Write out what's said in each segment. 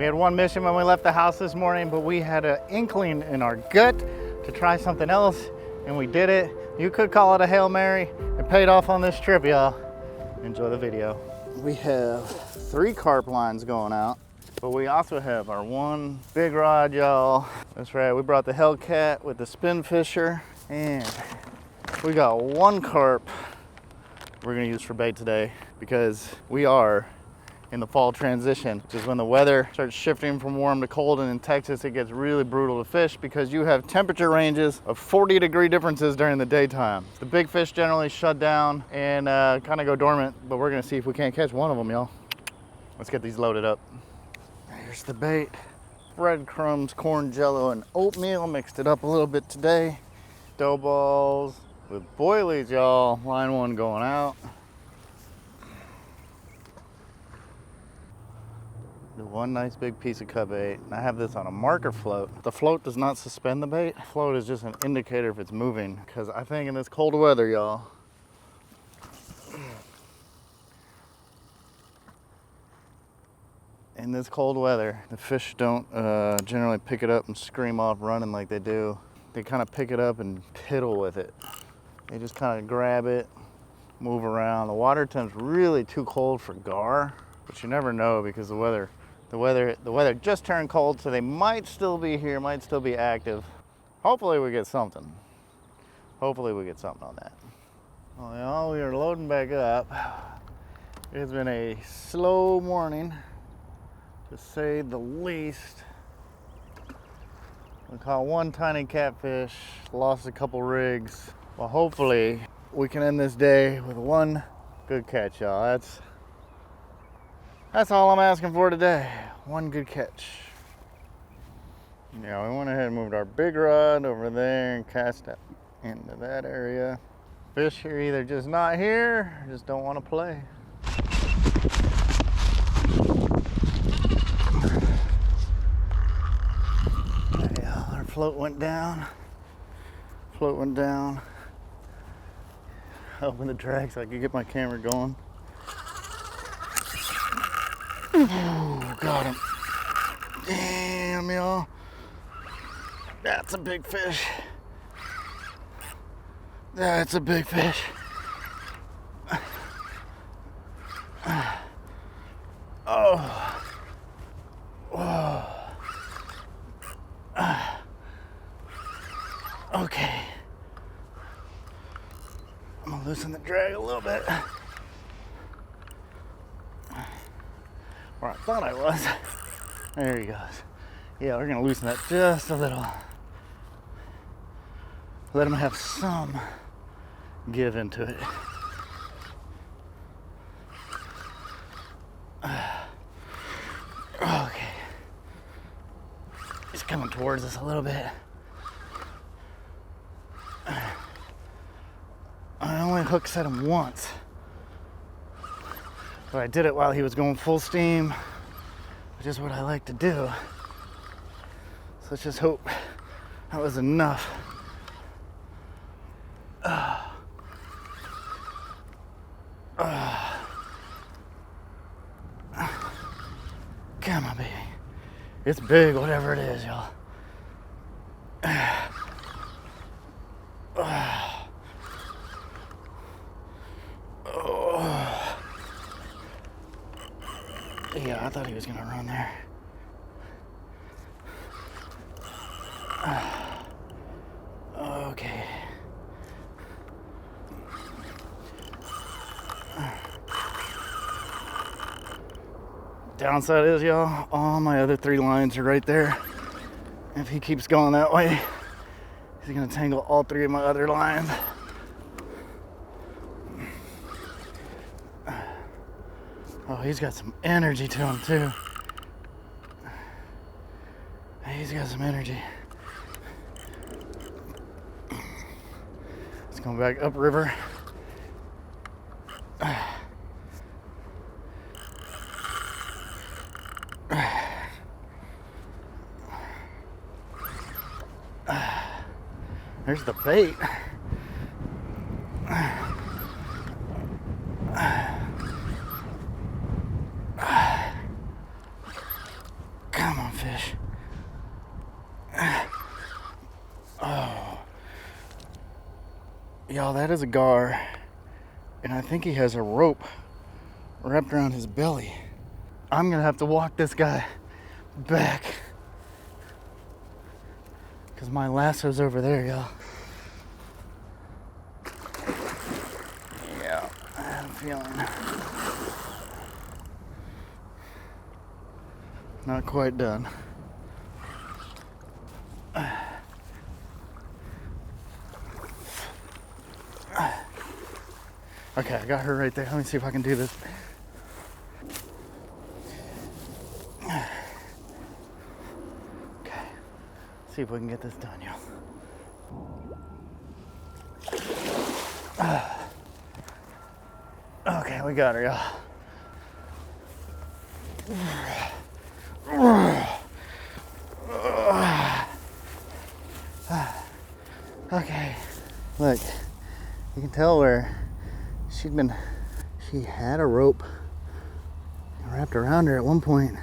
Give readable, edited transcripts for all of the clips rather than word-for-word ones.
We had one mission when we left the house this morning, but we had an inkling in our gut to try something else, and we did it. You could call it a Hail Mary. It paid off on this trip, y'all. Enjoy the video. We have 3 carp lines going out, but we also have our one big rod, y'all. That's right, we brought the Hellcat with the spin fisher, and we got 1 carp we're gonna use for bait today because we are in the fall transition, which is when the weather starts shifting from warm to cold, and in Texas it gets really brutal to fish because you have temperature ranges of 40-degree differences during the daytime. The big fish generally shut down and kind of go dormant, but we're gonna see if we can't catch one of them, y'all. Let's get these loaded up. Here's the bait. Breadcrumbs, corn jello, and oatmeal. Mixed it up a little bit today. Dough balls with boilies, y'all. Line 1 going out. One nice big piece of cut bait. I have this on a marker float. The float does not suspend the bait. Float is just an indicator if it's moving, because I think in this cold weather, y'all, in this cold weather, the fish don't generally pick it up and scream off running like they do. They kind of pick it up and piddle with it. They just kind of grab it, move around. The water temp's really too cold for gar, but you never know because the weather just turned cold, so they might still be here, might still be active. Hopefully we get something. Hopefully we get something on that. Well, y'all, we are loading back up. It's been a slow morning, to say the least. We caught 1 tiny catfish, lost a couple rigs. Well, hopefully we can end this day with 1 good catch, y'all. That's all I'm asking for today. 1 good catch. Yeah, we went ahead and moved our big rod over there and cast it into that area. Fish are either just not here or just don't want to play. Yeah, our float went down. Float went down. Open the drag so I could get my camera going. Ooh, got him. Damn, y'all. That's a big fish. That's a big fish. Oh. Whoa. Okay. I'm gonna loosen the drag a little bit. Where I thought I was. There he goes. Yeah, we're gonna loosen that just a little. Let him have some give into it. Okay. He's coming towards us a little bit. I only hook set him once. But I did it while he was going full steam, which is what I like to do. So let's just hope that was enough. Come on, baby. It's big, whatever it is, y'all. Yeah, I thought he was gonna run there. Okay. Downside is, y'all, all my other 3 lines are right there. If he keeps going that way, he's gonna tangle all 3 of my other lines. Oh, he's got some energy to him too. He's got some energy. Let's go back upriver. There's the bait. Come on, fish. Oh. Y'all, that is a gar. And I think he has a rope wrapped around his belly. I'm gonna have to walk this guy back because my lasso's over there, y'all. Yeah, I have a feeling. Not quite done. Okay, I got her right there. Let me see if I can do this. Okay, see if we can get this done, y'all. Okay, we got her, y'all. Okay, look, you can tell where she had a rope wrapped around her at one point.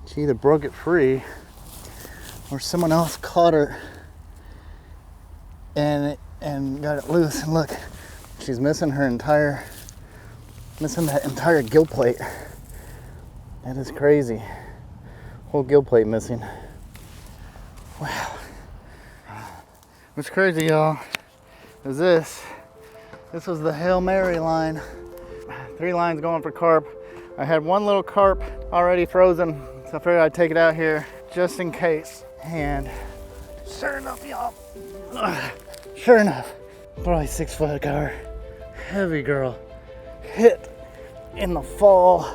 She either broke it free or someone else caught her and got it loose. And look, she's missing that entire gill plate. That is crazy. Whole gill plate missing. Wow. What's crazy, y'all, is this was the Hail Mary line. 3 lines going for carp. I had one little carp already frozen, so I figured I'd take it out here just in case. And sure enough, y'all, probably 6 foot gar, heavy girl, hit in the fall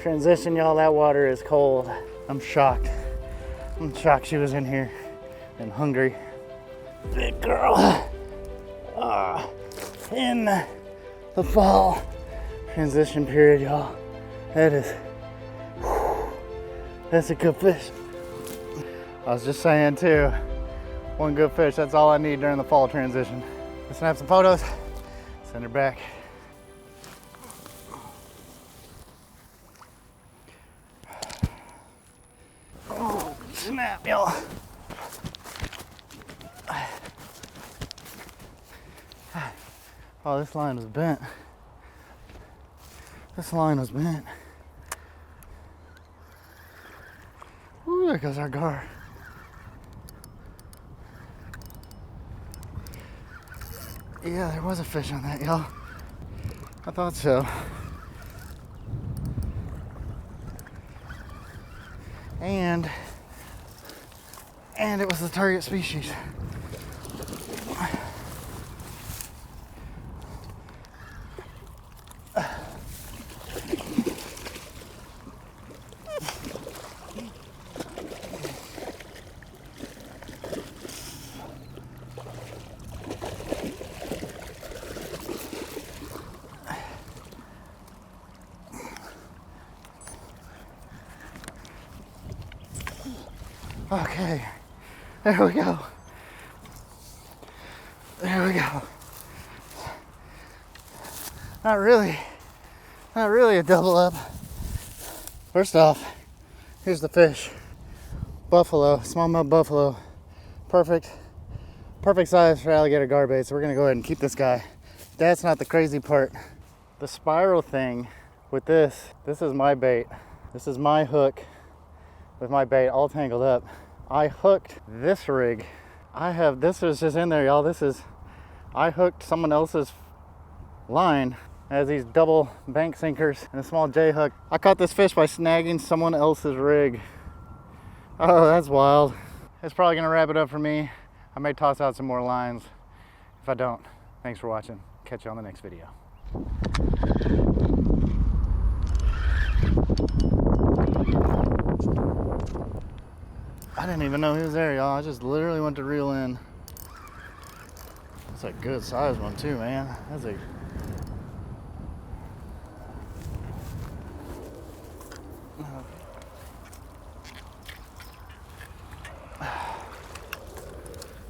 transition, y'all. That water is cold. I'm shocked she was in here and hungry. Big girl. In the fall transition period, y'all. That's a good fish. I was just saying too, one good fish, that's all I need during the fall transition. Let's snap some photos, send her back. Oh, snap, y'all. Oh, this line was bent. Ooh, there goes our gar. Yeah, there was a fish on that, y'all. I thought so. And it was the target species. Okay, there we go. Not really a double up. First off, here's the fish. Buffalo, smallmouth buffalo. Perfect size for alligator gar bait. So we're gonna go ahead and keep this guy. That's not the crazy part. The spiral thing with this is my bait. This is my hook with my bait all tangled up. I hooked this rig. This was just in there, y'all. I hooked someone else's line as these double bank sinkers and a small J hook. I caught this fish by snagging someone else's rig. Oh, that's wild. It's probably gonna wrap it up for me. I may toss out some more lines. If I don't, thanks for watching. Catch you on the next video. I didn't even know he was there, y'all. I just literally went to reel in. That's a good size one too, man.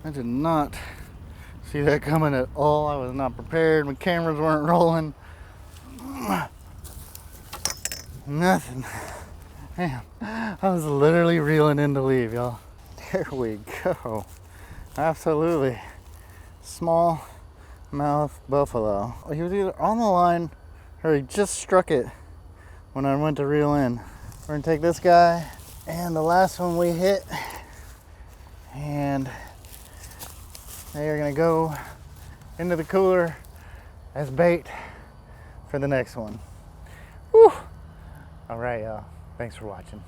I did not see that coming at all. I was not prepared. My cameras weren't rolling. Nothing. Man, I was literally reeling in to leave, y'all. There we go. Absolutely. Small mouth buffalo. He was either on the line or he just struck it when I went to reel in. We're gonna take this guy and the last one we hit, and they are gonna go into the cooler as bait for the next one. Whew. All right, y'all. Thanks for watching.